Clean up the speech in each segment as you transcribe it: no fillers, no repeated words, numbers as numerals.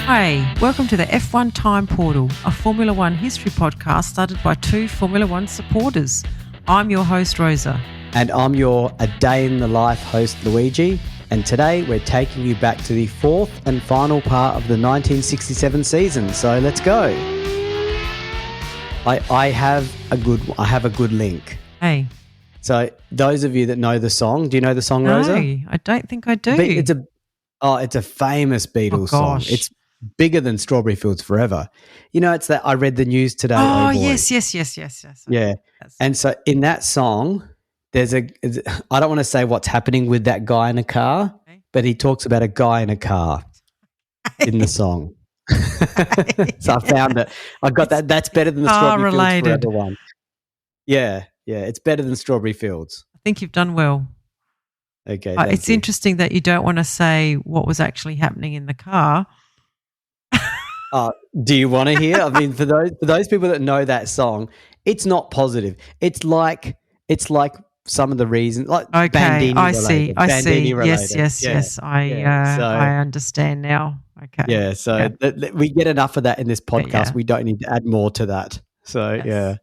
Hi, welcome to the F1 Time Portal, a Formula One history podcast started by two Formula One supporters. I'm your host, Rosa. And I'm your A Day in the Life host, Luigi. And today we're taking you back to the fourth and final part of the 1967 season. So let's go. I have a good link. Hey. So those of you that know the song, do you know the song, Rosa? No, I don't think I do. It's a famous Beatles song. It's bigger than Strawberry Fields Forever. You know, it's that I read the news today. Oh, boy. yes. Yeah. And so in that song, I don't want to say what's happening with that guy in a car, but he talks about a guy in a car in the song. So I found it. I got that. That's better than the Strawberry Fields Forever one. Yeah. It's better than Strawberry Fields. I think you've done well. Okay. It's interesting that you don't want to say what was actually happening in the car. Do you want to hear? I mean, for those people that know that song, it's not positive. It's like some of the reasons, like Bandini related. I see. Yes. I understand now. Okay. Yeah. So we get enough of that in this podcast. We don't need to add more to that. So yeah.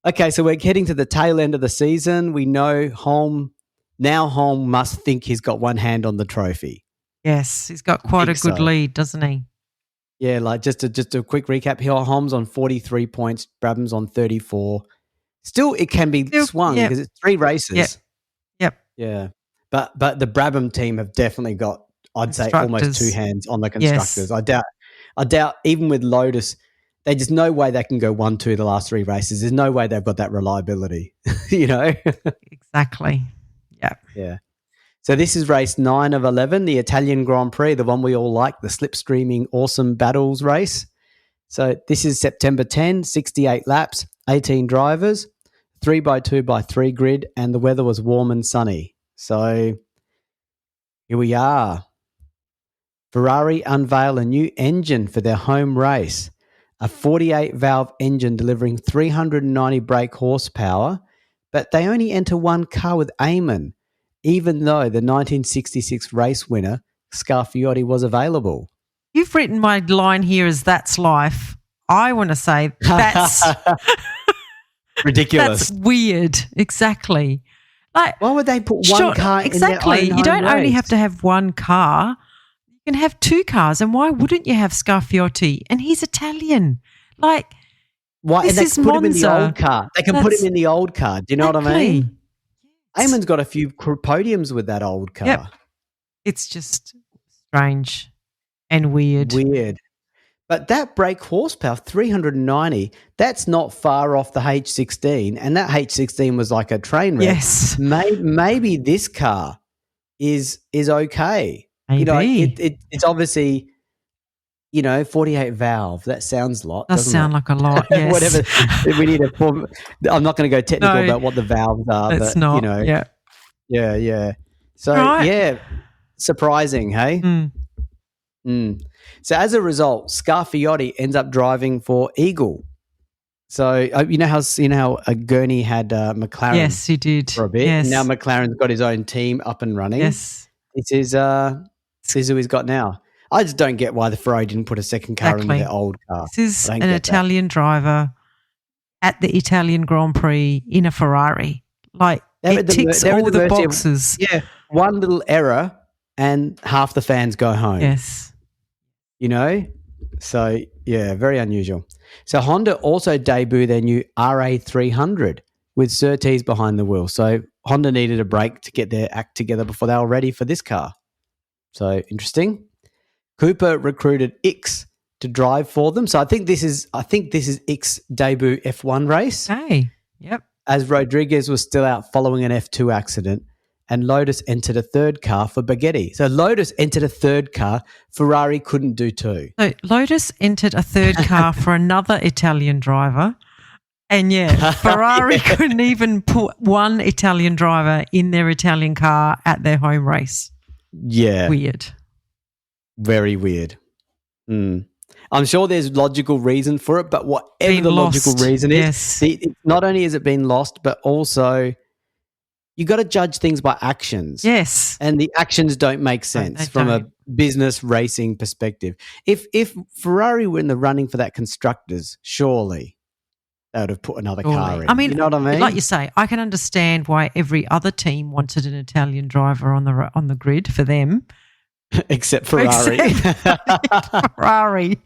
Okay. So we're heading to the tail end of the season. We know Holm must think he's got one hand on the trophy. Yes, he's got quite a good lead, doesn't he? Yeah, like just a quick recap here. Holm's on 43 points, Brabham's on 34. Still, it can be swung because it's 3 races. Yep. Yeah. But the Brabham team have definitely got, I'd say, almost 2 hands on the constructors. Yes. I doubt even with Lotus, there's no way they can go 1-2 the last 3 races. There's no way they've got that reliability, you know? Exactly. Yeah. So this is race 9 of 11, the Italian Grand Prix, the one we all like, the slipstreaming awesome battles race. So this is September 10, 68 laps, 18 drivers, 3x2 by 3 grid, and the weather was warm and sunny. So here we are. Ferrari unveil a new engine for their home race, a 48-valve engine delivering 390 brake horsepower, but they only enter one car with Eamon, even though the 1966 race winner, Scarfiotti, was available. You've written my line here as "That's life." I want to say that's ridiculous. That's weird. Exactly. Like, why would they put one car in their own home You don't only race? have to have one car. You can have 2 cars. And why wouldn't you have Scarfiotti? And he's Italian. Like, why? This and they is can put him in Monza. the old car. They can put him in the old car. Do you know what I mean? Eamon's got a few podiums with that old car. Yep. It's just strange and weird. But that brake horsepower, 390, that's not far off the H16. And that H16 was like a train wreck. Yes. Maybe this car is okay. Maybe. You know, it's obviously, 48 valve. That sounds a lot. Does sound like a lot, yes. Whatever. We need a form. I'm not going to go technical about what the valves are. It's but, not. Yeah. So, surprising, hey? So, as a result, Scarfiotti ends up driving for Eagle. So, you know how Gurney had McLaren? Yes, he did. For a bit. Yes. Now McLaren's got his own team up and running. Yes. This is who he's got now. I just don't get why the Ferrari didn't put a second car in their old car. This is an Italian driver at the Italian Grand Prix in a Ferrari. Like, it ticks all the boxes. One little error and half the fans go home. Yes. So, very unusual. So, Honda also debuted their new RA300 with Surtees behind the wheel. So, Honda needed a break to get their act together before they were ready for this car. So, interesting. Cooper recruited Ickx to drive for them. So, I think this is Ickx's debut F1 race. Hey, yep. As Rodriguez was still out following an F2 accident, and Lotus entered a third car for Baghetti. So Lotus entered a third car. Ferrari couldn't do 2. So Lotus entered a third car for another Italian driver. And Ferrari couldn't even put one Italian driver in their Italian car at their home race. Yeah. Weird. Very weird. I'm sure there's logical reason for it, but whatever the logical reason is, not only has it been lost, but also you got to judge things by actions. Yes. And the actions don't make No, sense they from a don't. business racing perspective. If Ferrari were in the running for that constructors, surely they would have put another car Surely. in. I mean, you know what I mean? like you say, I can understand why every other team wanted an Italian driver on the grid for them. Except Ferrari. Ferrari.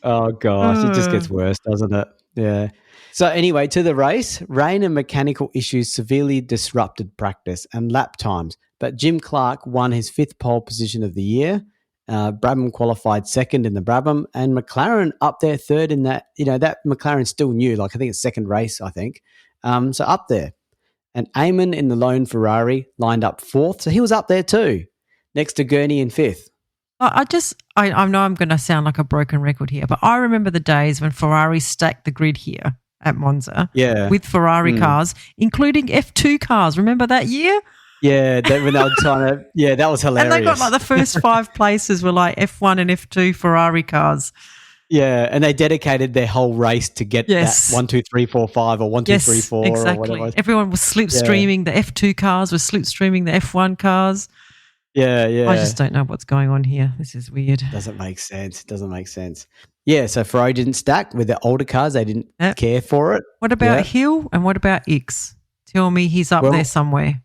Oh, gosh. It just gets worse, doesn't it? Yeah. So anyway, to the race, rain and mechanical issues severely disrupted practice and lap times. But Jim Clark won his 5th pole position of the year. Brabham qualified 2nd in the Brabham, and McLaren up there 3rd in that. That McLaren's still new. Like, I think it's 2nd race, I think. So up there. And Eamon in the lone Ferrari lined up 4th. So he was up there too, next to Gurney in 5th. I know I'm going to sound like a broken record here, but I remember the days when Ferrari stacked the grid here at Monza with Ferrari cars, including F2 cars. Remember that year? Yeah, when they were trying to. Yeah, that was hilarious. And they got like the first 5 places were like F1 and F2 Ferrari cars. Yeah, and they dedicated their whole race to get that 1, 2, 3, 4, 5 or 1, 2, 3, 4 exactly. or whatever it was. Everyone was slipstreaming. The F2 cars were slipstreaming the F1 cars. Yeah. I just don't know what's going on here. This is weird. Doesn't make sense. Yeah, so Ferrari didn't stack with the older cars. They didn't care for it. What about Hill and what about X? Tell me he's up there somewhere.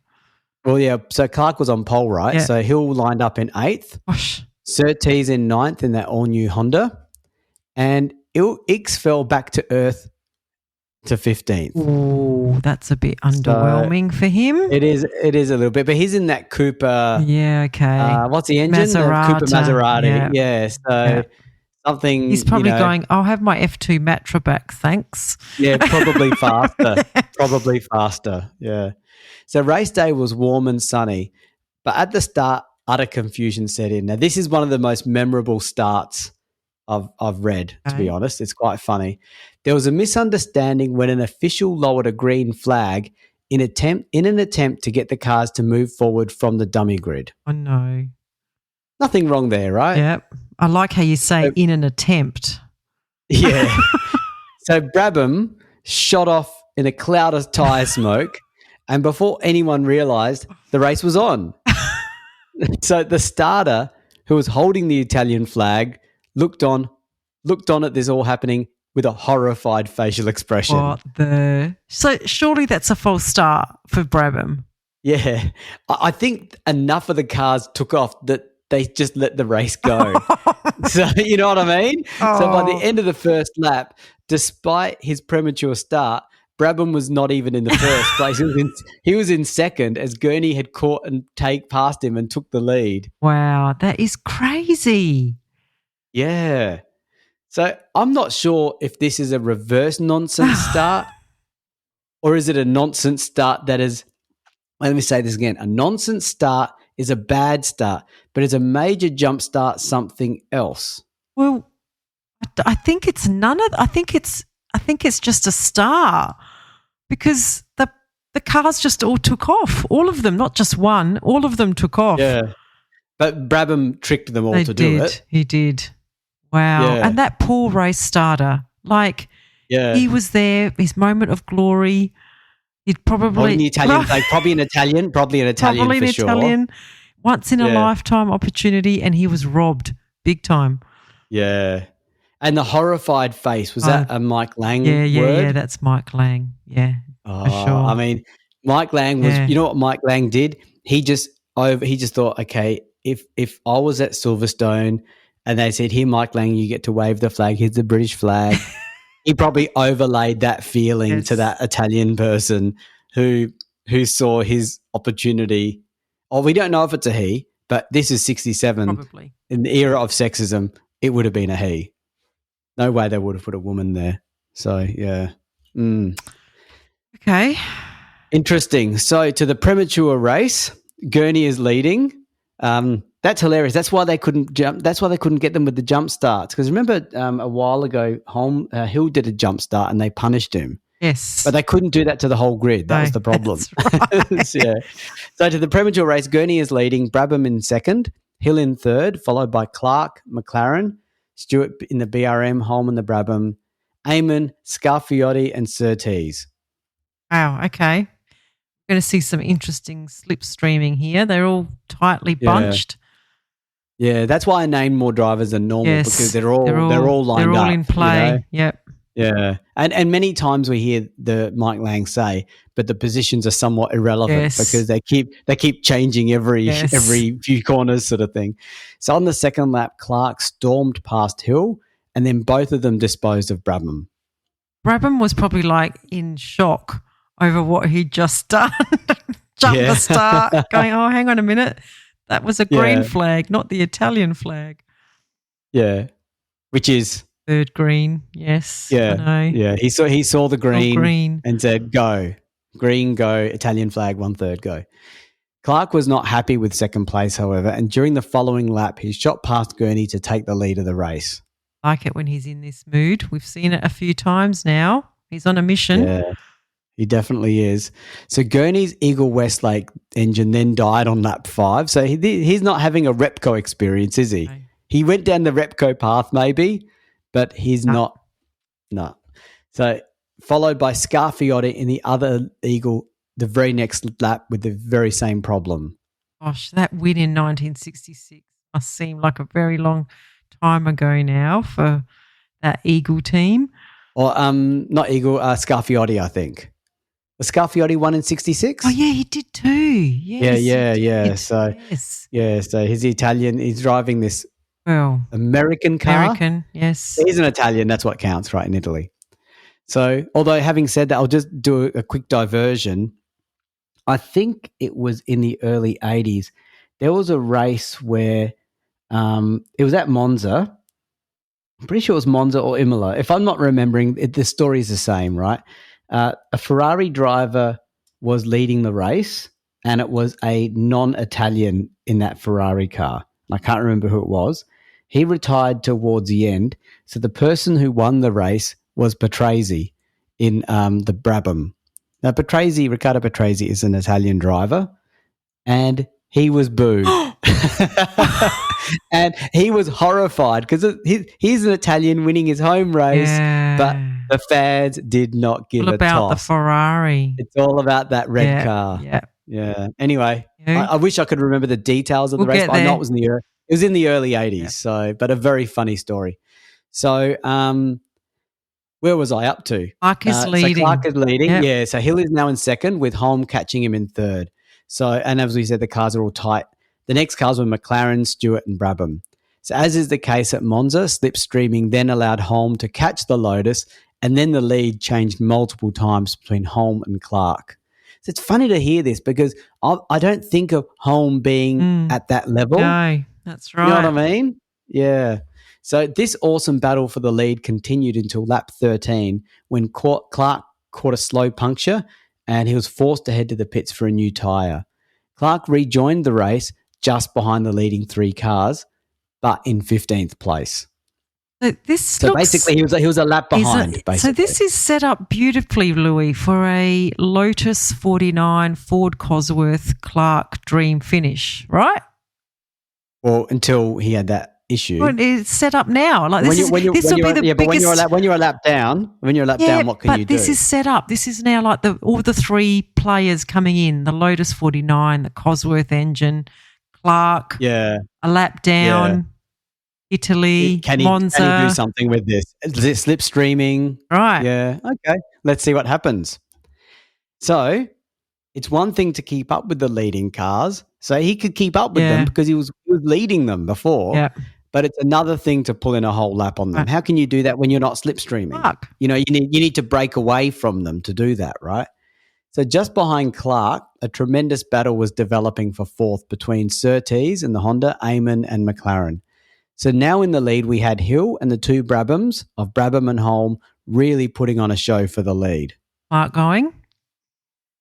Well, yeah, so Clark was on pole, right? Yeah. So Hill lined up in 8th. Gosh. Surtees in 9th in that all-new Honda. And X fell back to earth to 15th. Oh, that's a bit underwhelming for him. It is a little bit, but he's in that Cooper. Yeah, okay. What's the engine? The Cooper Maserati. Yeah, so something. He's probably going, I'll have my F2 Matra back, thanks. Yeah, probably faster. Yeah. So race day was warm and sunny, but at the start, utter confusion set in. Now, this is one of the most memorable starts I've read, to be honest. It's quite funny. There was a misunderstanding when an official lowered a green flag in an attempt to get the cars to move forward from the dummy grid. Oh, no. Nothing wrong there, right? Yep. I like how you say in an attempt. Yeah. So Brabham shot off in a cloud of tyre smoke, and before anyone realised, the race was on. So the starter, who was holding the Italian flag, looked on at this all happening with a horrified facial expression. So surely that's a false start for Brabham. Yeah. I think enough of the cars took off that they just let the race go. So, you know what I mean? So by the end of the first lap, despite his premature start, Brabham was not even in the first place. He was in second as Gurney had caught and past him and took the lead. Wow, that is crazy. Yeah. So I'm not sure if this is a reverse nonsense start or is it a nonsense start that is, let me say this again, a nonsense start is a bad start, but is a major jump start something else? Well, I think it's I think it's just a start because the cars just all took off. All of them, not just one. All of them took off. Yeah. But Brabham tricked them all to do it. He did. Wow. Yeah. And that poor race starter, he was there, his moment of glory. He'd probably the Italian, probably an Italian for sure. Once in a lifetime opportunity, and he was robbed big time. Yeah. And the horrified face, was that a Mike Lang word? Yeah, that's Mike Lang. Yeah, for sure. I mean, Mike Lang was, you know what Mike Lang did? He just thought, okay, if I was at Silverstone and they said, here, Mike Lang, you get to wave the flag, here's the British flag, he probably overlaid that feeling to that Italian person who saw his opportunity. Oh, we don't know if it's a he, but this is 67. Probably. In the era of sexism, it would have been a he. No way they would have put a woman there. So, yeah. Okay. Interesting. So, to the premature race, Gurney is leading. That's hilarious. That's why they couldn't jump. That's why they couldn't get them with the jump starts. Because remember a while ago, Hill did a jump start and they punished him. Yes. But they couldn't do that to the whole grid. That was the problem. Right. Yeah. So to the premature race, Gurney is leading, Brabham in second, Hill in third, followed by Clark, McLaren, Stewart in the BRM, Holman the Brabham, Eamon, Scarfiotti and Surtees. Wow, okay. Going to see some interesting slipstreaming here. They're all tightly bunched. Yeah, that's why I named more drivers than normal, Yes, because they're all lined up. They're all in play. Yep. Yeah, and many times we hear the Mike Lang say, but the positions are somewhat irrelevant because they keep changing every few corners, sort of thing. So on the second lap, Clark stormed past Hill, and then both of them disposed of Brabham. Brabham was probably like in shock over what he'd just done. Jumped the start, going, "Oh, hang on a minute, that was a green flag, not the Italian flag." Yeah, which is third green. Yes. Yeah. I know. Yeah. He saw the green and said, "Go. Green, go. Italian flag, 1/3, go." Clark was not happy with second place, however, and during the following lap, he shot past Gurney to take the lead of the race. Like it when he's in this mood. We've seen it a few times now. He's on a mission. Yeah, he definitely is. So Gurney's Eagle Westlake engine then died on lap 5. So he's not having a Repco experience, is he? No. He went down the Repco path maybe, but he's not. No. So followed by Scarfiotti in the other Eagle the very next lap with the very same problem. Gosh, that win in 1966 must seem like a very long time ago now for that Eagle team. Or not Eagle, Scarfiotti, I think. Was Scarfiotti won in 66? Oh, yeah, he did too. Yes, yeah. So, so he's Italian. He's driving this American car. American, yes. He's an Italian. That's what counts, right, in Italy. So, although having said that, I'll just do a quick diversion. I think it was in the early 80s. There was a race where it was at Monza. I'm pretty sure it was Monza or Imola. If I'm not remembering, the story is the same, right? A Ferrari driver was leading the race, and it was a non-Italian in that Ferrari car. I can't remember who it was. He retired towards the end. So the person who won the race was Patrese in the Brabham. Now, Riccardo Patrese is an Italian driver, and he was booed. And he was horrified because he's an Italian winning his home race, but the fans did not give a toss. It's all about the Ferrari. It's all about that red car. Yeah. Anyway, I wish I could remember the details of the race, but I know it was in the early 80s. Yeah. So, but a very funny story. So, where was I up to? Clark is leading. So Clark is leading. Yep. Yeah. So Hill is now in second with Holm catching him in third. So, and as we said, the cars are all tight. The next cars were McLaren, Stewart, and Brabham. So, as is the case at Monza, slipstreaming then allowed Holm to catch the Lotus, and then the lead changed multiple times between Holm and Clark. So, it's funny to hear this because I don't think of Holm being at that level. No, that's right. You know what I mean? Yeah. So, this awesome battle for the lead continued until lap 13 when Clark caught a slow puncture and he was forced to head to the pits for a new tyre. Clark rejoined the race just behind the leading 3 cars, but in 15th place. So basically, he was a lap behind. Basically. So this is set up beautifully, Louis, for a Lotus 49 Ford-Cosworth Clark dream finish, right? Well, until he had that issue. Well, it's set up now. Like this will be the biggest. But when you're a lap down, what can you do? But this is set up. This is now like all the 3 players coming in: the Lotus 49, the Cosworth engine, Clark. Yeah. A lap down. Yeah. Italy, Monza. Can he do something with this? Is it slipstreaming? Right. Yeah. Okay. Let's see what happens. So it's one thing to keep up with the leading cars. So he could keep up with them because he was leading them before. Yeah. But it's another thing to pull in a whole lap on them. Right. How can you do that when you're not slipstreaming? Fuck. You need to break away from them to do that, right? So just behind Clark, a tremendous battle was developing for fourth between Surtees and the Honda, Eamon and McLaren. So now in the lead, we had Hill and the 2 Brabhams of Brabham and Holm really putting on a show for the lead. Clark going?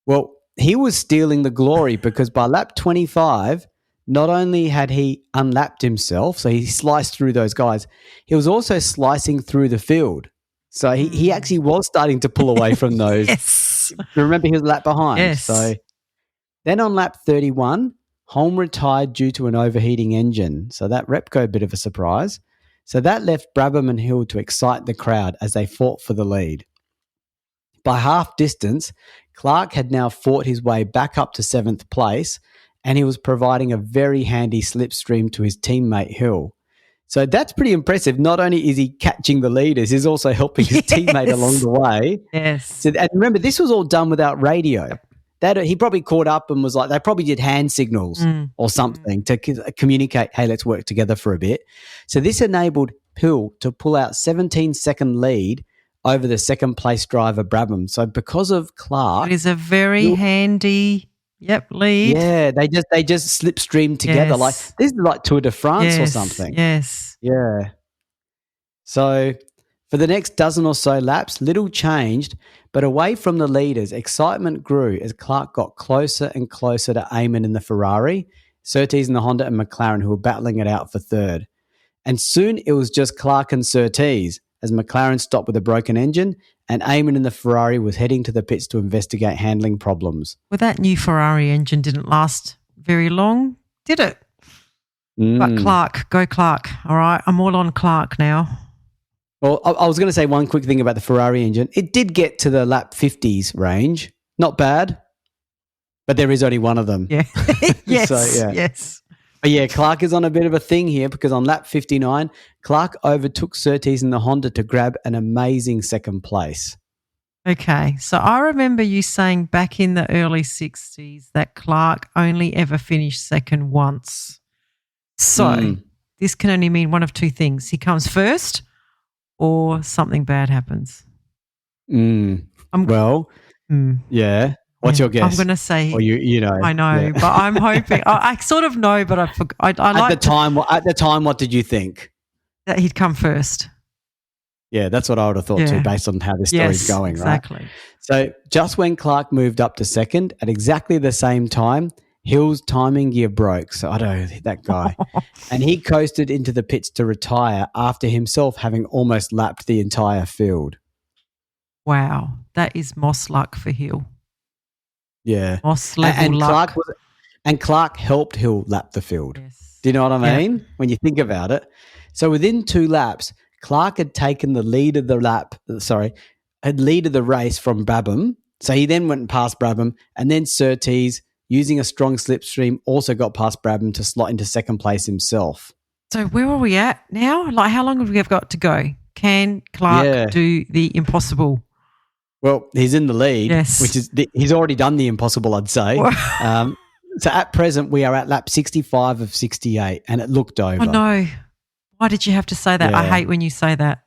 Well, he was stealing the glory because by lap 25, not only had he unlapped himself, so he sliced through those guys, he was also slicing through the field. So he actually was starting to pull away from those. Yes. Remember, he was a lap behind. Yes. So then on lap 31, Holm retired due to an overheating engine. So that Repco bit of a surprise. So that left Brabham and Hill to excite the crowd as they fought for the lead. By half distance, Clark had now fought his way back up to 7th place, and he was providing a very handy slipstream to his teammate Hill. So that's pretty impressive. Not only is he catching the leaders, he's also helping his teammate along the way. Yes. So, and remember, this was all done without radio. He probably caught up and was like, they probably did hand signals or something to communicate, hey, let's work together for a bit. So this enabled Hill to pull out 17-second lead over the second place driver Brabham. So because of Clark, it is a very handy lead. Yeah, they just slipstreamed together. Yes. Like this is like Tour de France or something. Yes. Yeah. So for the next dozen or so laps, little changed, but away from the leaders, excitement grew as Clark got closer and closer to Eamon in the Ferrari, Surtees in the Honda, and McLaren, who were battling it out for third. And soon it was just Clark and Surtees as McLaren stopped with a broken engine and Eamon in the Ferrari was heading to the pits to investigate handling problems. Well, that new Ferrari engine didn't last very long, did it? But Clark, go Clark. All right, I'm all on Clark now. Well, I was going to say one quick thing about the Ferrari engine. It did get to the lap 50s range. Not bad, but there is only one of them. Yeah. Yes. So, yeah. Yes. But yeah, Clark is on a bit of a thing here because on lap 59, Clark overtook Surtees in the Honda to grab an amazing second place. Okay. So I remember you saying back in the early 60s that Clark only ever finished second once. So this can only mean one of two things. He comes first or something bad happens. Yeah. What's your guess? I'm going to say, or you know, I know, but I'm hoping. I sort of know, but I forgot. At the time, what did you think? That he'd come first. Yeah, that's what I would have thought too, based on how this story's going, exactly. Right? So just when Clark moved up to second, at exactly the same time, Hill's timing gear broke. So I don't know, that guy. And he coasted into the pits to retire after himself having almost lapped the entire field. Wow, that is Moss luck for Hill. Yeah. Moss level luck. Clark helped Hill lap the field. Yes. Do you know what I mean? When you think about it. So within 2 laps, Clark had taken the lead of the race from Brabham. So he then went past Brabham, and then Surtees, using a strong slipstream, also got past Brabham to slot into second place himself. So where are we at now? Like, how long have we got to go? Can Clark do the impossible? Well, he's in the lead, which is he's already done the impossible, I'd say. So at present, we are at lap 65 of 68, and it looked over. Oh, no. Why did you have to say that? Yeah. I hate when you say that.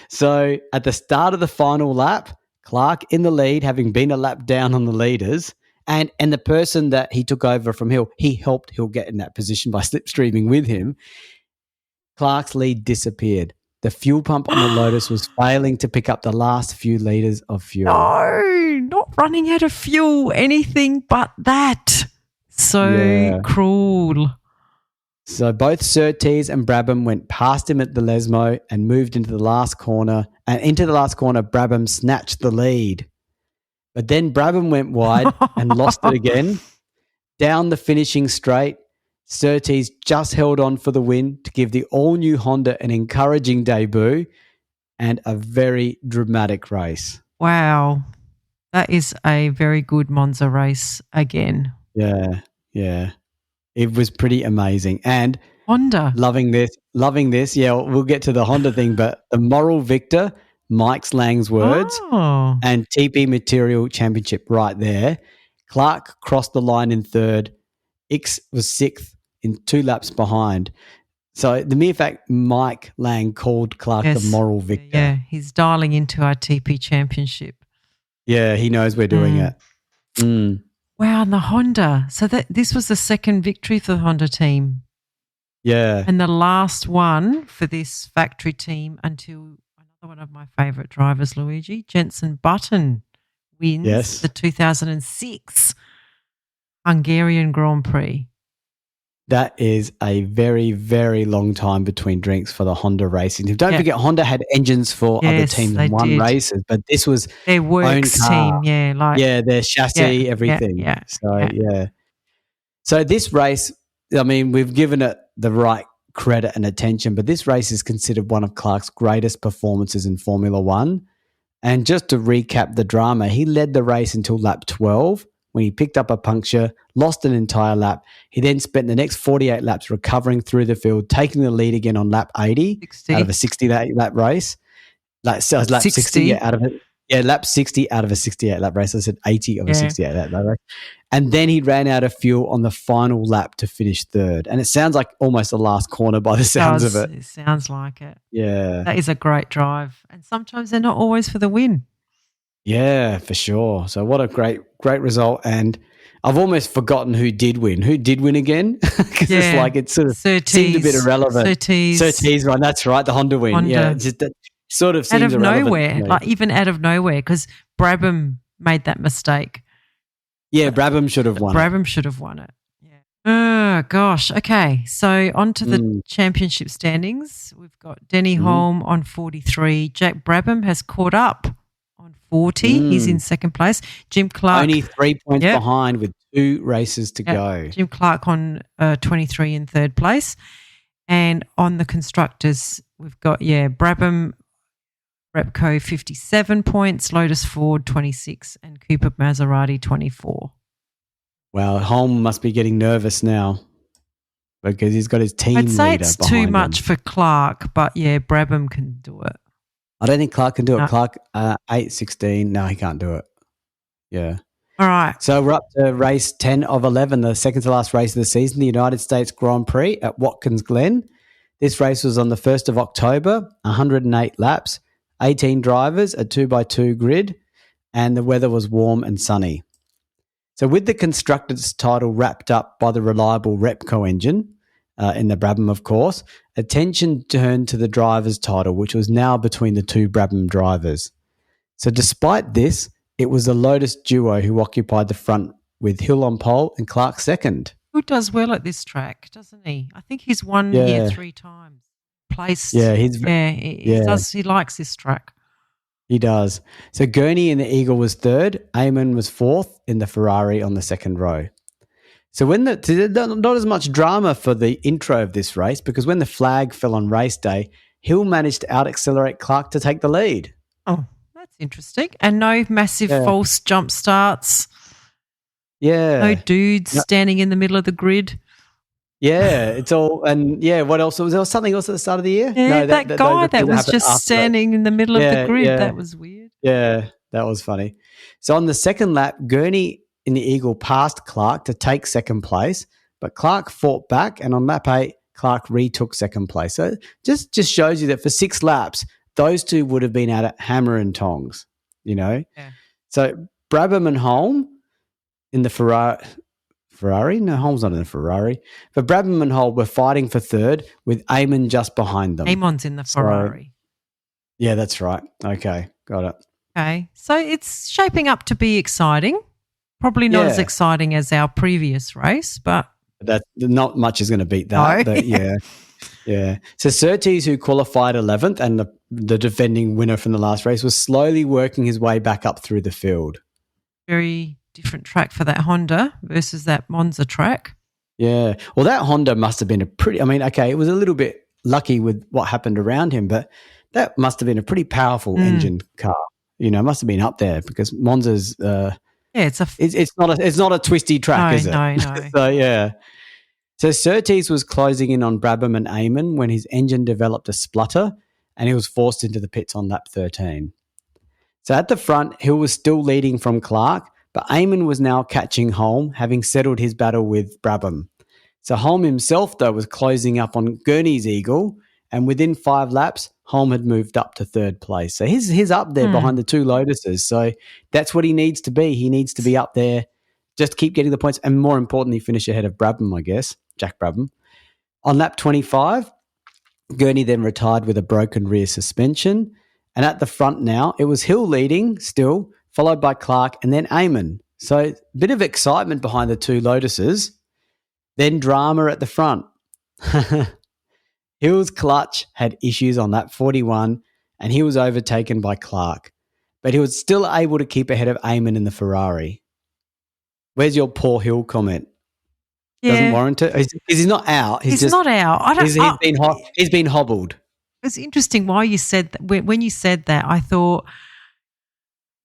So at the start of the final lap, Clark in the lead, having been a lap down on the leaders, and the person that he took over from Hill, he helped Hill get in that position by slipstreaming with him. Clark's lead disappeared. The fuel pump on the Lotus was failing to pick up the last few litres of fuel. No, not running out of fuel, anything but that. So cruel. So both Surtees and Brabham went past him at the Lesmo and moved into the last corner. And into the last corner, Brabham snatched the lead. But then Brabham went wide and lost it again. Down the finishing straight, Surtees just held on for the win to give the all-new Honda an encouraging debut and a very dramatic race. Wow. That is a very good Monza race again. Yeah. It was pretty amazing. And Honda. Loving this. Yeah, we'll get to the Honda thing, but the moral victor, Mike Slang's words, and TP Material Championship right there. Clark crossed the line in third. Ix was sixth in 2 laps behind. So the mere fact Mike Lang called Clark the moral victor. Yeah, he's dialing into our TP Championship. Yeah, he knows we're doing it. Wow, and the Honda. So this was the second victory for the Honda team. Yeah. And the last one for this factory team until another one of my favourite drivers, Luigi, Jenson Button, wins the 2006 Hungarian Grand Prix. That is a very, very long time between drinks for the Honda racing team. Don't forget, Honda had engines for other teams and won races, but this was their works team, their chassis, everything. So this race, I mean, we've given it the right credit and attention, but this race is considered one of Clark's greatest performances in Formula One. And just to recap the drama, he led the race until lap 12 when he picked up a puncture, lost an entire lap. He then spent the next 48 laps recovering through the field, taking the lead again on lap 80 60. out of a 60-lap race. Lap 60 yeah, out of it. Yeah, lap 60 out of a 68-lap race. I said 80 of a 68-lap race. And then he ran out of fuel on the final lap to finish third. And it sounds like almost the last corner by the sounds of it. It sounds like it. Yeah. That is a great drive. And sometimes they're not always for the win. Yeah, for sure. So what a great result. And I've almost forgotten who did win. Who did win again? Because it's like it sort of seemed a bit irrelevant. Surtees, right. That's right. The Honda win. Yeah, just that sort of seems out of irrelevant. Nowhere, like even out of nowhere, because Brabham made that mistake. Yeah, Brabham should have won. Brabham should have won it. Yeah. Oh gosh. Okay, so on to the championship standings. We've got Denny Holm on 43. Jack Brabham has caught up on 40. He's in second place. Jim Clark only 3 points behind with 2 races to go. Jim Clark on 23 in third place. And on the constructors, we've got Brabham, Repco 57 points, Lotus Ford 26, and Cooper Maserati 24. Well, Holm must be getting nervous now because he's got his team leader behind him. I'd say it's too much for Clark, but Brabham can do it. I don't think Clark can do it. Clark, 8:16. No, he can't do it. Yeah. All right. So we're up to race 10 of 11, the second to last race of the season, the United States Grand Prix at Watkins Glen. This race was on the 1st of October, 108 laps, 18 drivers, a 2x2 grid, and the weather was warm and sunny. So with the constructors' title wrapped up by the reliable Repco engine in the Brabham, of course, attention turned to the driver's title, which was now between the 2 Brabham drivers. So despite this, it was the Lotus duo who occupied the front with Hill on pole and Clark second. Who does well at this track, doesn't he? I think he's won here 3 times. Placed. Yeah, he likes this track. He does. So Gurney in the Eagle was third. Eamon was fourth in the Ferrari on the second row. So not as much drama for the intro of this race because when the flag fell on race day, Hill managed to out-accelerate Clark to take the lead. Oh, that's interesting. And no massive false jump starts. Yeah. No dudes standing in the middle of the grid. Yeah, it's all, and what else? Was there something else at the start of the year? Yeah, no, that guy that was just standing in the middle of the grid. That was weird. Yeah, that was funny. So on the second lap, Gurney in the Eagle passed Clark to take second place, but Clark fought back, and on lap 8, Clark retook second place. So just shows you that for 6 laps, those two would have been at it hammer and tongs, Yeah. So Brabham and Holm in the Ferrari? No, Holm's not in a Ferrari. But Brabham and Holm were fighting for third with Eamon just behind them. Eamon's in the Ferrari. Yeah, that's right. Okay, got it. Okay, so it's shaping up to be exciting. Probably not as exciting as our previous race, but not much is going to beat that. No. But yeah. So Surtees, who qualified 11th and the defending winner from the last race, was slowly working his way back up through the field. Very different track for that Honda versus that Monza track. Yeah. Well, that Honda must have been it was a little bit lucky with what happened around him, but that must have been a pretty powerful engine car. It must have been up there because Monza's it's not a twisty track, is it? No. So yeah. So Surtees was closing in on Brabham and Eamon when his engine developed a splutter and he was forced into the pits on lap 13. So at the front, Hill was still leading from Clark, but Eamon was now catching Holm, having settled his battle with Brabham. So Holm himself, though, was closing up on Gurney's Eagle, and within 5 laps, Holm had moved up to third place. So he's up there behind the 2 Lotuses. So that's what he needs to be. He needs to be up there, just keep getting the points, and more importantly, finish ahead of Brabham, I guess, Jack Brabham. On lap 25, Gurney then retired with a broken rear suspension. And at the front now, it was Hill leading still, followed by Clark and then Eamon. So a bit of excitement behind the 2 Lotuses. Then drama at the front. Hill's clutch had issues on lap 41 and he was overtaken by Clark. But he was still able to keep ahead of Eamon in the Ferrari. Where's your poor Hill comment? Doesn't warrant it? He's not out. He's not out. He's been hobbled. It's interesting why you said that. When you said that, I thought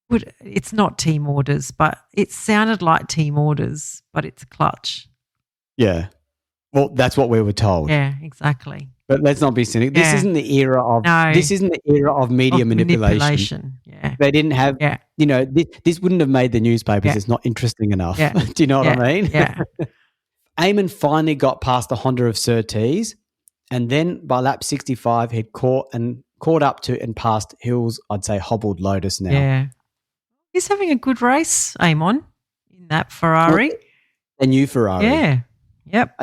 It's not team orders, but it sounded like team orders, but it's clutch. Yeah. Well, that's what we were told. Yeah, exactly. But let's not be cynical. This Yeah. isn't the era of No. this isn't the era of media manipulation. Yeah. They didn't have, Yeah. this wouldn't have made the newspapers. Yeah. It's not interesting enough. Yeah. Do you know what I mean? Yeah. Eamon finally got past the Honda of Surtees, and then by lap 65, he'd caught up to and passed Hill's, I'd say, hobbled Lotus now. Yeah. He's having a good race, Eamon, in that Ferrari. A new Ferrari. Yeah. Yep.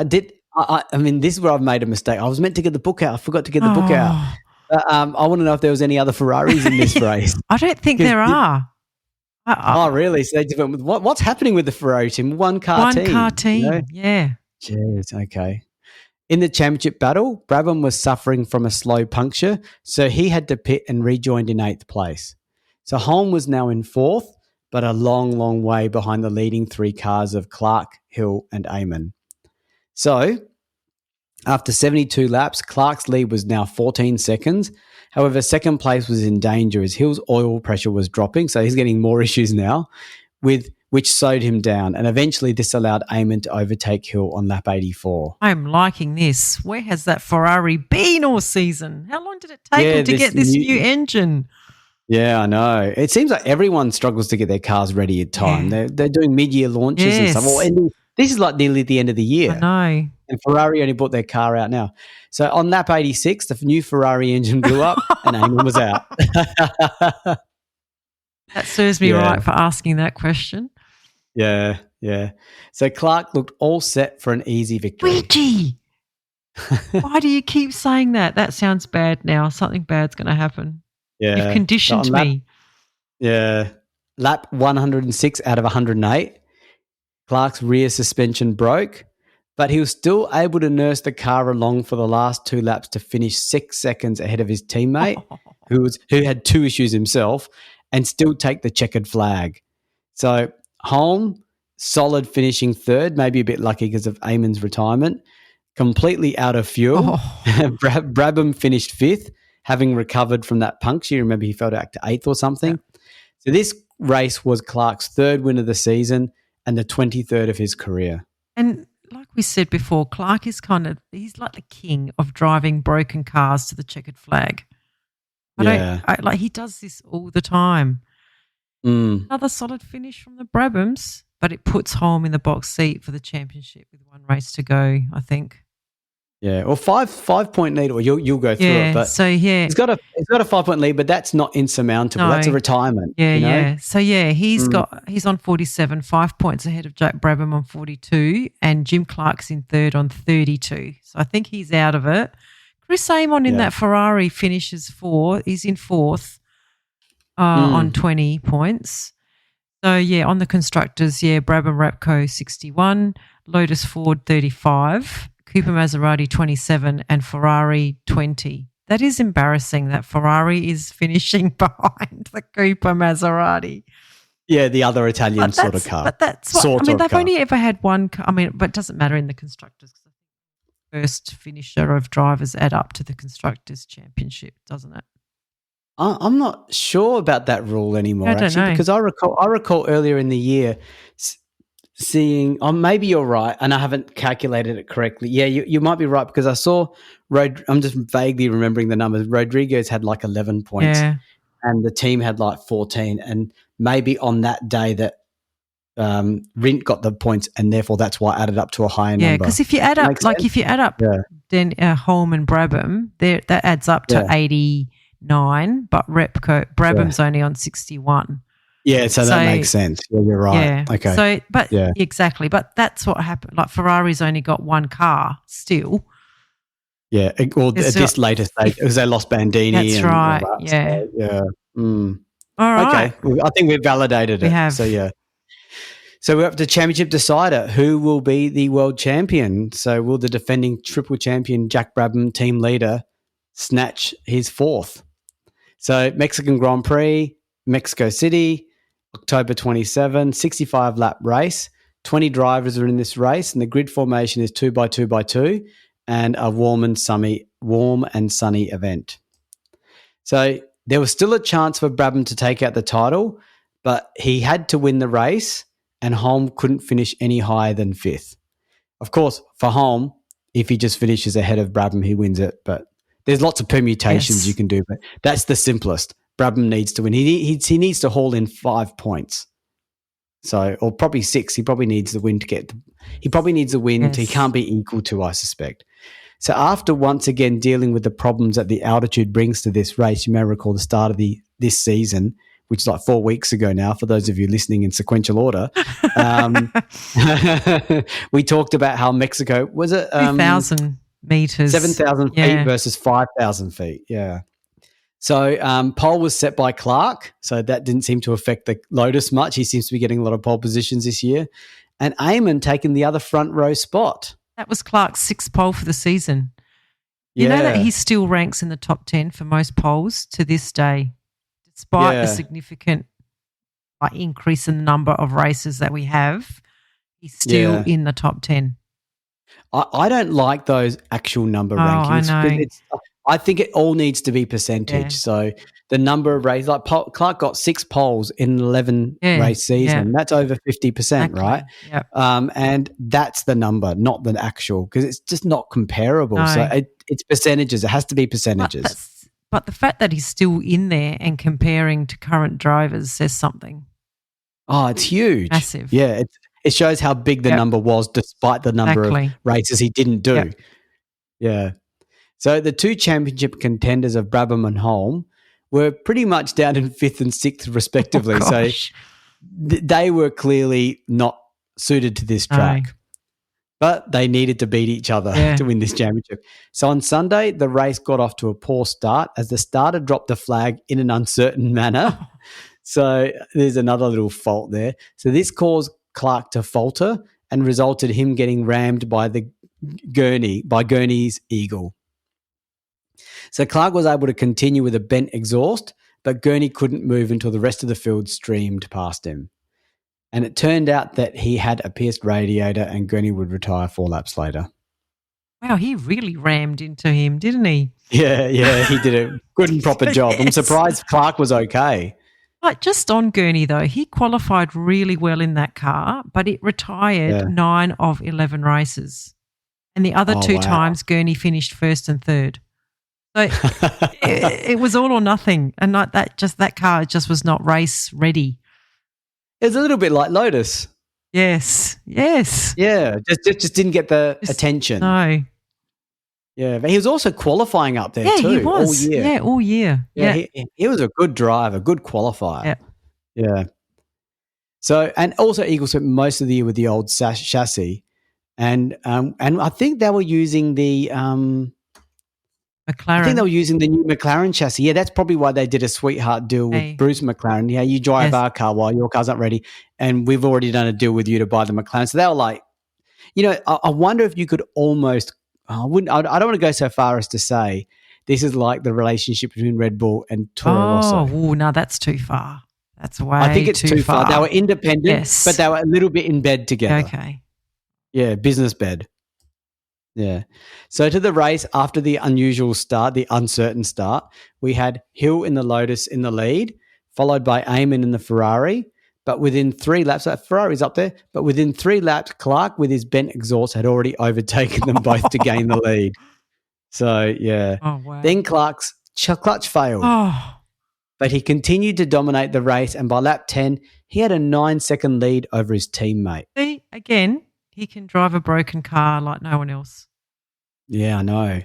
I mean, this is where I've made a mistake. I was meant to get the book out. I forgot to get the book out. I want to know if there was any other Ferraris in this race. I don't think there are. Oh, really? So they just went with what's happening with the Ferrari team? One car team. Yeah. Jeez, okay. In the championship battle, Brabham was suffering from a slow puncture, so he had to pit and rejoined in 8th place. So Holm was now in 4th, but a long, long way behind the leading 3 cars of Clark, Hill and Eamon. So after 72 laps, Clark's lead was now 14 seconds. However, second place was in danger as Hill's oil pressure was dropping, so he's getting more issues now, which slowed him down. And eventually this allowed Eamon to overtake Hill on lap 84. I'm liking this. Where has that Ferrari been all season? How long did it take him to get this new engine? Yeah, I know. It seems like everyone struggles to get their cars ready at time. Yeah. They're doing mid-year launches and stuff. Well, and this is like nearly the end of the year. I know. And Ferrari only brought their car out now. So on lap 86, the new Ferrari engine blew up and Eamon was out. That serves me right for asking that question. Yeah. So Clark looked all set for an easy victory. Ouija! Why do you keep saying that? That sounds bad now. Something bad's going to happen. Yeah. You've conditioned me. Yeah. Lap 106 out of 108, Clark's rear suspension broke, but he was still able to nurse the car along for the last 2 laps to finish 6 seconds ahead of his teammate, who had 2 issues himself, and still take the checkered flag. So Holm, solid finishing 3rd, maybe a bit lucky because of Eamon's retirement, completely out of fuel. Brabham finished 5th, having recovered from that puncture. You remember he fell back to 8th or something. Yeah. So this race was Clark's 3rd win of the season and the 23rd of his career. And like we said before, Clark is he's like the king of driving broken cars to the checkered flag. He does this all the time. Another solid finish from the Brabhams, but it puts Holm in the box seat for the championship with 1 race to go, I think. Yeah, well, 5-point lead, or you'll go through it. But so he's got a 5-point lead, but that's not insurmountable. No. That's a retirement. Yeah. So he's on 47, 5 points ahead of Jack Brabham on 42, and Jim Clark's in 3rd on 32. So I think he's out of it. Chris Amon in that Ferrari finishes 4th. He's in 4th on 20 points. So on the constructors, Brabham Repco 61, Lotus Ford 35. Cooper Maserati 27 and Ferrari 20. That is embarrassing that Ferrari is finishing behind the Cooper Maserati. Yeah, the other Italian sort of car. But that's what, they've only ever had one car. But it doesn't matter in the constructors. First finisher of drivers add up to the constructors championship, doesn't it? I'm not sure about that rule anymore, know. Because I recall earlier in the year seeing, maybe you're right, and I haven't calculated it correctly. Yeah, you might be right, because I saw I'm just vaguely remembering the numbers. Rodriguez had like 11 points, and the team had like 14, and maybe on that day that Rint got the points, and therefore that's why I added up to a higher number. Yeah, because if you add up, then Holm and Brabham, that adds up to 89, but Brabham's only on 61. Yeah, so that makes sense. Yeah, you're right. Yeah. Okay. So, exactly. But that's what happened. Like Ferrari's only got 1 car still. Yeah. Well, at this later stage, because they lost Bandini. That's right. So, yeah. All right. Okay. I think we've validated it. We have. So we're up to championship decider. Who will be the world champion? So will the defending triple champion Jack Brabham, team leader, snatch his 4th? So Mexican Grand Prix, Mexico City, October 27, 65-lap race. 20 drivers are in this race, and the grid formation is 2x2x2 and a warm and sunny event. So there was still a chance for Brabham to take out the title, but he had to win the race, and Holm couldn't finish any higher than 5th. Of course, for Holm, if he just finishes ahead of Brabham, he wins it. But there's lots of permutations you can do, but that's the simplest. Brabham needs to win. He needs to haul in 5 points. So, or probably 6. He probably needs the win to get. He probably needs a win. He can't be equal to, I suspect. So after once again dealing with the problems that the altitude brings to this race, you may recall the start of this season, which is like 4 weeks ago now, for those of you listening in sequential order. We talked about how Mexico, was it? 2,000 meters. 7,000 feet versus 5,000 feet. Yeah. So pole was set by Clark, so that didn't seem to affect the Lotus much. He seems to be getting a lot of pole positions this year. And Eamon taking the other front row spot. That was Clark's 6th pole for the season. You know that he still ranks in the top 10 for most poles to this day, despite the significant increase in the number of races that we have. He's still in the top 10. I don't like those actual number rankings. I know. I think it all needs to be percentage. Yeah. So the number of races, like Clark got 6 poles in an 11 race season. That's over 50%, right? Yep. And that's the number, not the actual, because it's just not comparable. No. So it's percentages. It has to be percentages. But the fact that he's still in there and comparing to current drivers says something. Oh, it's huge. Massive. Yeah, it shows how big the number was despite the number of races he didn't do. Yep. Yeah. So the 2 championship contenders of Brabham and Holm were pretty much down in 5th and 6th respectively. So they were clearly not suited to this track. But they needed to beat each other to win this championship. So on Sunday, the race got off to a poor start as the starter dropped the flag in an uncertain manner. So there's another little fault there. So this caused Clark to falter and resulted in him getting rammed by Gurney's Eagle. So Clark was able to continue with a bent exhaust, but Gurney couldn't move until the rest of the field streamed past him. And it turned out that he had a pierced radiator and Gurney would retire 4 laps later. Wow, he really rammed into him, didn't he? Yeah, he did a good and proper job. I'm surprised Clark was okay. Like just on Gurney, though, he qualified really well in that car, but it retired 9 of 11 races. And the other 2 times, Gurney finished 1st and 3rd. So it was all or nothing. And like that car just was not race ready. It was a little bit like Lotus. Yes. Yeah, just didn't get the attention. No. Yeah, but he was also qualifying up there too. He was. All year. Yeah, all year. Yeah. He was a good driver, good qualifier. Yeah. So, and also Eagle spent most of the year with the old chassis. And I think they were using the McLaren. I think they were using the new McLaren chassis. Yeah, that's probably why they did a sweetheart deal with Bruce McLaren. Yeah, you drive our car while your car's not ready, and we've already done a deal with you to buy the McLaren. So they were like, I wonder if you could almost. I don't want to go so far as to say this is like the relationship between Red Bull and Toro Rosso. Oh, no, that's too far. That's way I think it's too far. They were independent, but they were a little bit in bed together. Okay. Yeah, business bed. Yeah. So to the race, after the unusual start, the uncertain start, we had Hill in the Lotus in the lead, followed by Eamon in the Ferrari. But within 3 laps, Ferrari's up there, but within 3 laps, Clark with his bent exhaust had already overtaken them both to gain the lead. So, yeah. Oh, wow. Then Clark's clutch failed. But he continued to dominate the race, and by lap 10, he had a 9-second lead over his teammate. See, again, he can drive a broken car like no one else. Yeah, I know.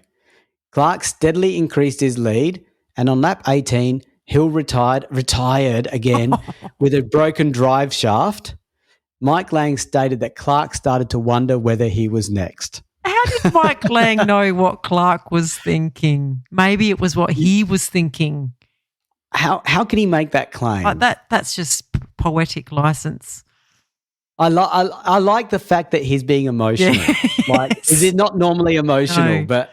Clark steadily increased his lead, and on lap 18, Hill retired again with a broken drive shaft. Mike Lang stated that Clark started to wonder whether he was next. How did Mike Lang know what Clark was thinking? Maybe it was what he was thinking. How can he make that claim? That's just poetic license. I like the fact that he's being emotional. Is it not normally emotional? No. But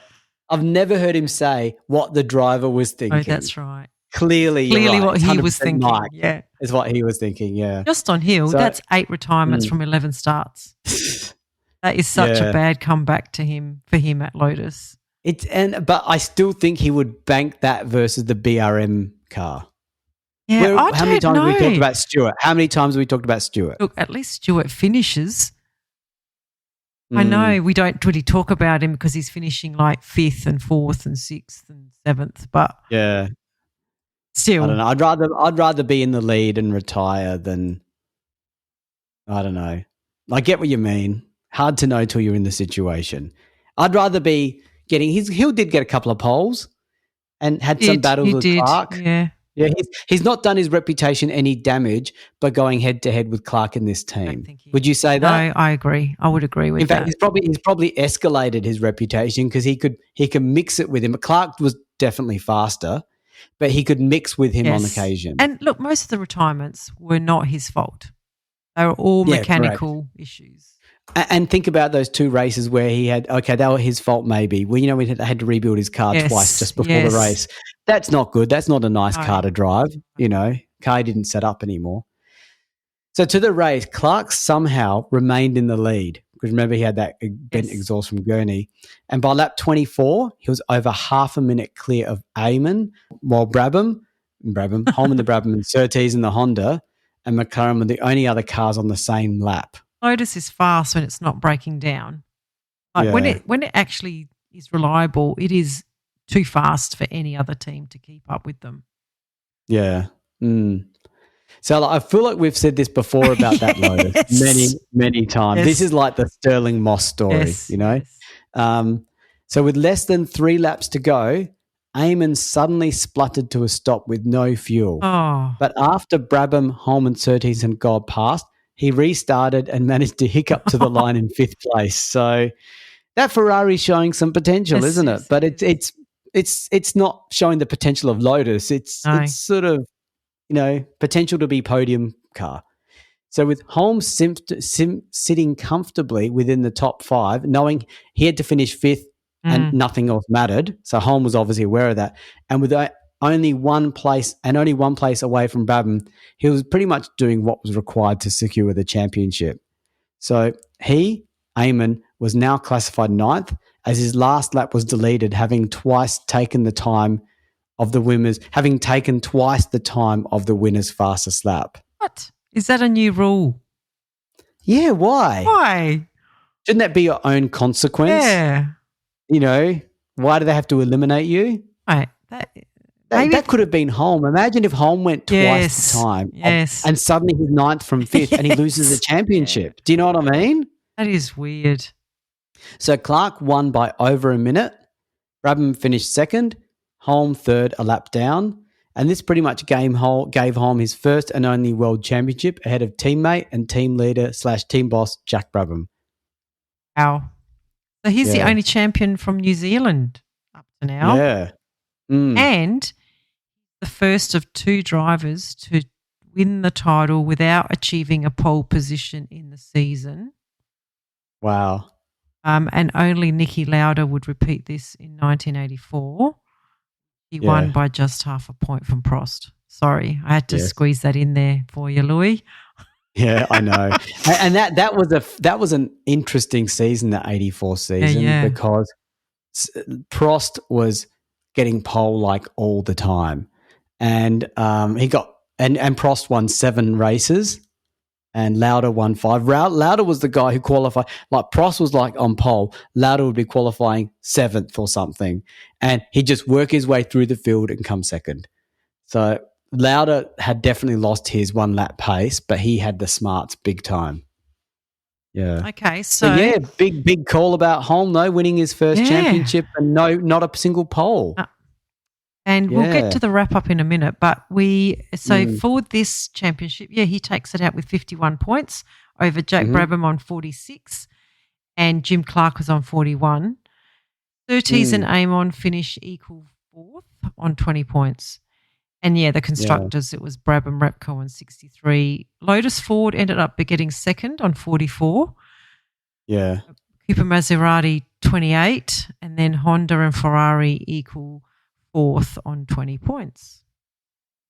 I've never heard him say what the driver was thinking. Oh, that's right. Clearly right. What he was thinking. Mike is what he was thinking. Yeah. Just on Hill, that's 8 retirements from 11 starts. That is such a bad comeback for him at Lotus. But I still think he would bank that versus the BRM car. Yeah, I How many don't times have we talked know. about Stewart? How many times have we talked about Stewart? Look, at least Stewart finishes. I Mm, know we don't really talk about him because he's finishing like 5th and 4th and 6th and 7th, but yeah. I still. don't know. I'd rather be in the lead and retire than, I don't know. I get what you mean. Hard to know till you're in the situation. I'd rather be getting Hill did get a couple of poles and had some battles He with did, Clark. yeah. Yeah, he's not done his reputation any damage by going head to head with Clark in this I don't team. think he Would you has. say No, that? I agree. I would agree with In fact, that. he's probably escalated his reputation because he could mix it with him. Clark was definitely faster, but he could mix with him on Yes. occasion. And look, most of the retirements were not his fault. They were all Yeah, mechanical issues. And think about those two races where he had, okay, that was his fault maybe. Well, he had to rebuild his car twice just before the race. That's not good. That's not a nice car to drive, Car didn't set up anymore. So to the race, Clark somehow remained in the lead because remember he had that bent exhaust from Gurney. And by lap 24, he was over half a minute clear of Eamon, while Holman the Brabham and Surtees and the Honda and McLaren were the only other cars on the same lap. Lotus is fast when it's not breaking down. Like when it actually is reliable, it is too fast for any other team to keep up with them. Yeah. So I feel like we've said this before about that Lotus many, many times. This is like the Sterling Moss story, So with less than 3 laps to go, Eamon suddenly spluttered to a stop with no fuel. Oh. But after Brabham, Holman, Surtees and God passed, he restarted and managed to hiccup to the line in 5th place. So that Ferrari's showing some potential, isn't it? But it's not showing the potential of Lotus. It's sort of, potential to be podium car. So with Holmes sitting comfortably within the top 5, knowing he had to finish 5th and nothing else mattered. So Holmes was obviously aware of that. And with only one place away from Brabham, he was pretty much doing what was required to secure the championship. So Eamon, was now classified 9th as his last lap was deleted, having taken twice the time of the winner's fastest lap. What? Is that a new rule? Yeah, why? Why? Shouldn't that be your own consequence? Yeah. Why do they have to eliminate you? Right. That could have been Holm. Imagine if Holm went twice the time and suddenly he's 9th from 5th and he loses the championship. Yeah. Do you know what I mean? That is weird. So Clark won by over a minute. Brabham finished 2nd. Holm 3rd, a lap down. And this pretty much gave Holm his first and only world championship ahead of teammate and team leader / team boss Jack Brabham. Wow. So he's the only champion from New Zealand up to now. Yeah. And the first of 2 drivers to win the title without achieving a pole position in the season. Wow. And only Nicky Lauda would repeat this in 1984. He won by just half a point from Prost. Sorry, I had to squeeze that in there for you, Louis. Yeah, I know. And that was an interesting season, that 84 season, because Prost was getting pole like all the time. And he got and Prost won 7 races and Lauda won 5. Lauda was the guy who qualified. Like Prost was like on pole. Lauda would be qualifying 7th or something. And he'd just work his way through the field and come 2nd. So Lauda had definitely lost his 1 lap pace, but he had the smarts big time. Yeah. Okay, so big call about Holm though, winning his first championship and not a single pole. And we'll get to the wrap up in a minute, but for this championship, he takes it out with 51 points over Jack Brabham on 46 and Jim Clark was on 41. Surtees and Eamon finish equal 4th on 20 points. And the constructors, it was Brabham Repco on 63. Lotus Ford ended up getting 2nd on 44. Yeah. Cooper Maserati 28 and then Honda and Ferrari equal 4th on 20 points.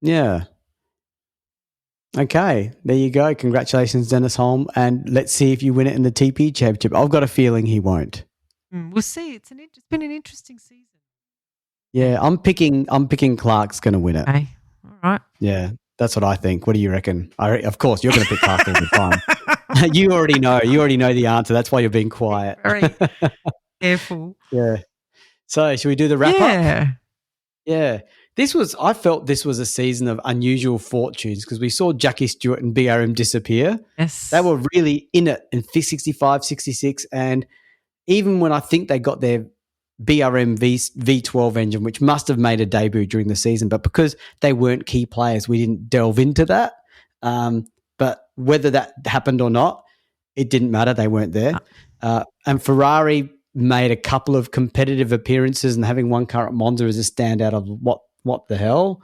Yeah. Okay, there you go. Congratulations, Dennis Holm. And let's see if you win it in the TP Championship. I've got a feeling he won't. We'll see. It's been an interesting season. Yeah, I'm picking Clark's going to win it. Okay, all right. Yeah. That's what I think. What do you reckon? Of course, you're going to pick Clark all the time. You already know. You already know the answer. That's why you're being quiet. Very careful. Yeah. So, should we do the wrap up? Yeah. I felt this was a season of unusual fortunes because we saw Jackie Stewart and BRM disappear. Yes. They were really in it in 65, 66. And even when I think they got their BRM V12 engine, which must have made a debut during the season, but because they weren't key players, we didn't delve into that. But whether that happened or not, it didn't matter. They weren't there. And Ferrari made a couple of competitive appearances, and having one car at Monza is a standout of what the hell.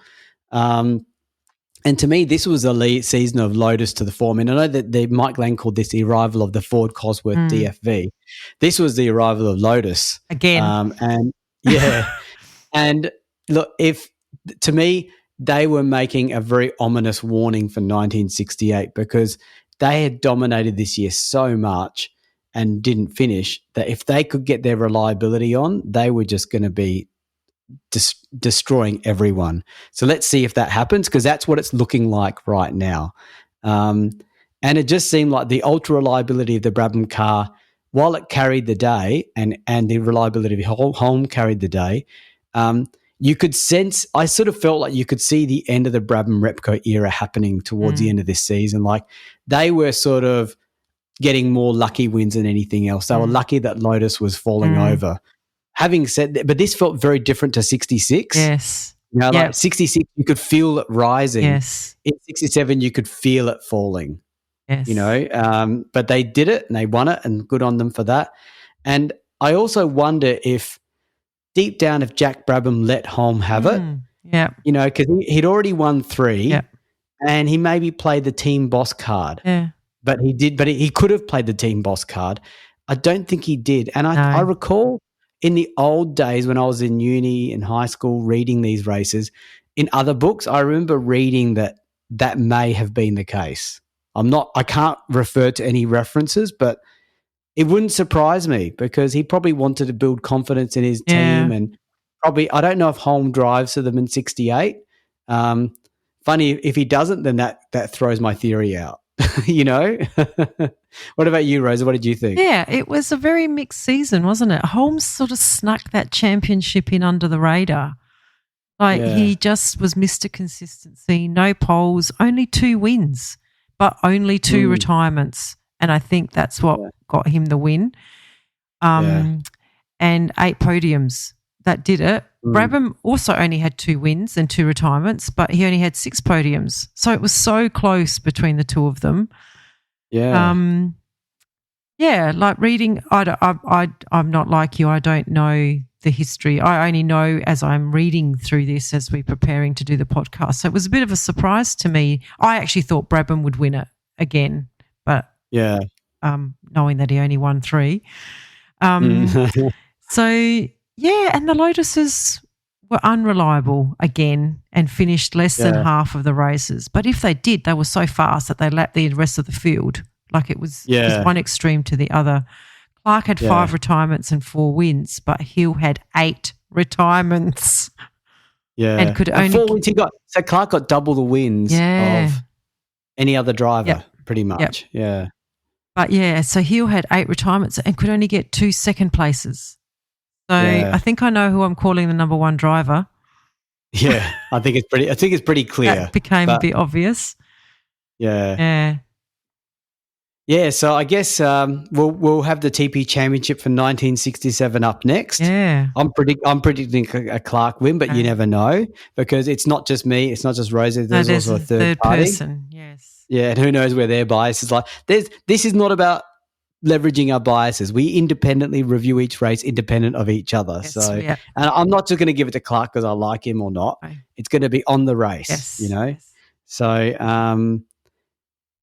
And to me, this was a season of Lotus to the form. And I know that Mike Lang called this the arrival of the Ford-Cosworth DFV. This was the arrival of Lotus. Again. And yeah. And look, to me, they were making a very ominous warning for 1968 because they had dominated this year so much and didn't finish that if they could get their reliability on, they were just going to be destroying everyone. So let's see if that happens because that's what it's looking like right now. And it just seemed like the ultra reliability of the Brabham car, while it carried the day and the reliability of Holm carried the day, you could sense, I sort of felt like you could see the end of the Brabham Repco era happening towards the end of this season. Like they were sort of getting more lucky wins than anything else. They were lucky that Lotus was falling over. Having said that, but this felt very different to 66. Yes. You know, like 66, you could feel it rising. Yes. In 67, you could feel it falling. Yes. You know, but they did it and they won it, and good on them for that. And I also wonder if deep down, if Jack Brabham let Holm have it, you know, because he'd already won 3 and he maybe played the team boss card. Yeah. But he could have played the team boss card. I don't think he did. And I recall in the old days when I was in uni and high school reading these races, in other books, I remember reading that may have been the case. I can't refer to any references, but it wouldn't surprise me because he probably wanted to build confidence in his team, and probably, I don't know if Holm drives to them in 68. Funny, if he doesn't, then that throws my theory out. You know? What about you, Rosa? What did you think? Yeah, it was a very mixed season, wasn't it? Holmes sort of snuck that championship in under the radar. Like he just was Mr. Consistency, no poles, only 2 wins, but only 2 retirements. And I think that's what got him the win. And 8 podiums. That did it. Brabham also only had 2 wins and 2 retirements, but he only had 6 podiums. So it was so close between the 2 of them. Yeah. Like reading, I'm not like you. I don't know the history. I only know as I'm reading through this as we're preparing to do the podcast. So it was a bit of a surprise to me. I actually thought Brabham would win it again, but knowing that he only won 3. So and the Lotuses were unreliable again and finished less than half of the races. But if they did, they were so fast that they lapped the rest of the field. Like it was just one extreme to the other. Clark had 5 retirements and 4 wins, but Hill had 8 retirements. Yeah. And could only 4 wins so Clark got double the wins of any other driver, pretty much. Yeah. But so Hill had 8 retirements and could only get 2 second places. So I think I know who I'm calling the number 1 driver. Yeah, I think it's pretty clear. That became a bit obvious. Yeah. Yeah, so I guess we'll have the TP Championship for 1967 up next. Yeah, I'm predicting a Clark win, but you never know because it's not just me, it's not just Rosa. There's also a third party. person. Yes. Yeah, and who knows where their bias is like. This is not about leveraging our biases. We independently review each race independent of each other. Yes, and I'm not just going to give it to Clark because I like him or not. Right. It's going to be on the race, you know. Yes. So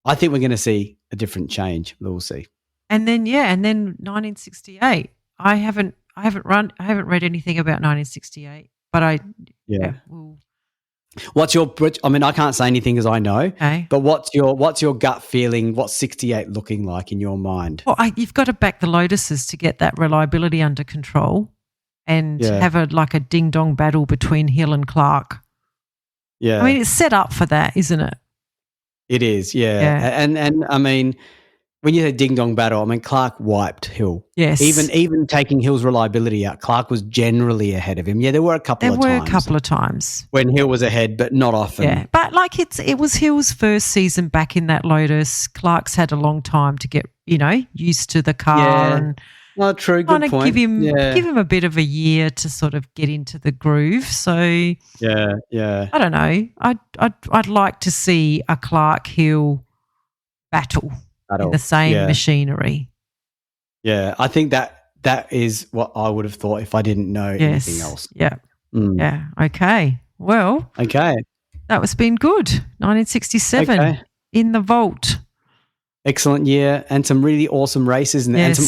I think we're going to see a different change. We'll see. And then 1968. I haven't read anything about 1968, but we'll. What's your? I mean, I can't say anything as I know. Okay. But what's your gut feeling? What's 68 looking like in your mind? Well, you've got to back the Lotuses to get that reliability under control, and have a ding dong battle between Hill and Clark. Yeah. I mean, it's set up for that, isn't it? It is, yeah. Yeah. And I mean, when you say ding dong battle, I mean Clark wiped Hill. Yes. Even taking Hill's reliability out, Clark was generally ahead of him. Yeah, there were a couple of times when Hill was ahead, but not often. Yeah, but like it was Hill's first season back in that Lotus. Clark's had a long time to get used to the car and true. Good point. Give him a bit of a year to sort of get into the groove. So yeah. I don't know. I'd like to see a Clark Hill battle. In the same machinery. Yeah, I think that is what I would have thought if I didn't know anything else. Yeah. Yeah. Okay. Well. Okay. That was been good. 1967 in the vault. Excellent year and some really awesome races and some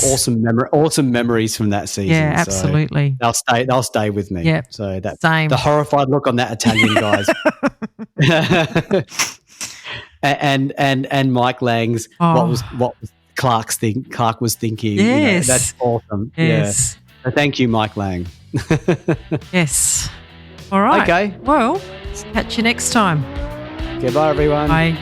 awesome memories from that season. Yeah, absolutely. So they'll stay with me. Yeah. So that same. The horrified look on that Italian guy's. And Mike Lang's what was Clark was thinking. Yes. That's awesome. Yes. Yeah. So thank you, Mike Lang. Yes. All right. Okay. Well, catch you next time. Okay, bye everyone. Bye.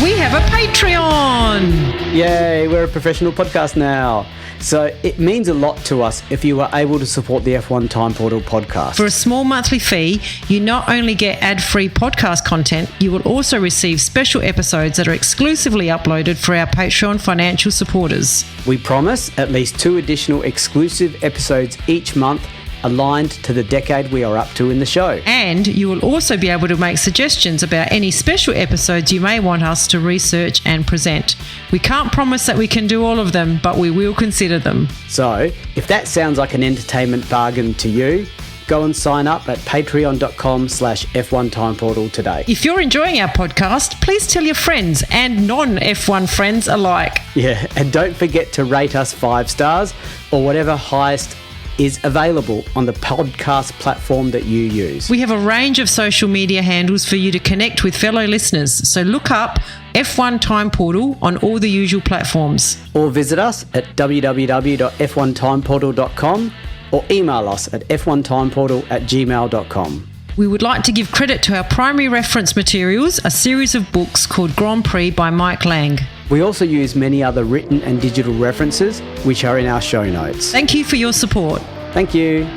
We have a Patreon. Yay, we're a professional podcast now. So it means a lot to us if you are able to support the F1 Time Portal podcast. For a small monthly fee, you not only get ad-free podcast content, you will also receive special episodes that are exclusively uploaded for our Patreon financial supporters. We promise at least 2 additional exclusive episodes each month aligned to the decade we are up to in the show. And you will also be able to make suggestions about any special episodes you may want us to research and present. We can't promise that we can do all of them, but we will consider them. So, if that sounds like an entertainment bargain to you, go and sign up at patreon.com/F1 Time Portal today. If you're enjoying our podcast, please tell your friends and non-F1 friends alike. Yeah, and don't forget to rate us 5 stars or whatever highest is available on the podcast platform that you use. We have a range of social media handles for you to connect with fellow listeners, so look up F1 Time Portal on all the usual platforms. Or visit us at www.f1timeportal.com or email us at f1timeportal@gmail.com. We would like to give credit to our primary reference materials, a series of books called Grand Prix by Mike Lang. We also use many other written and digital references, which are in our show notes. Thank you for your support. Thank you.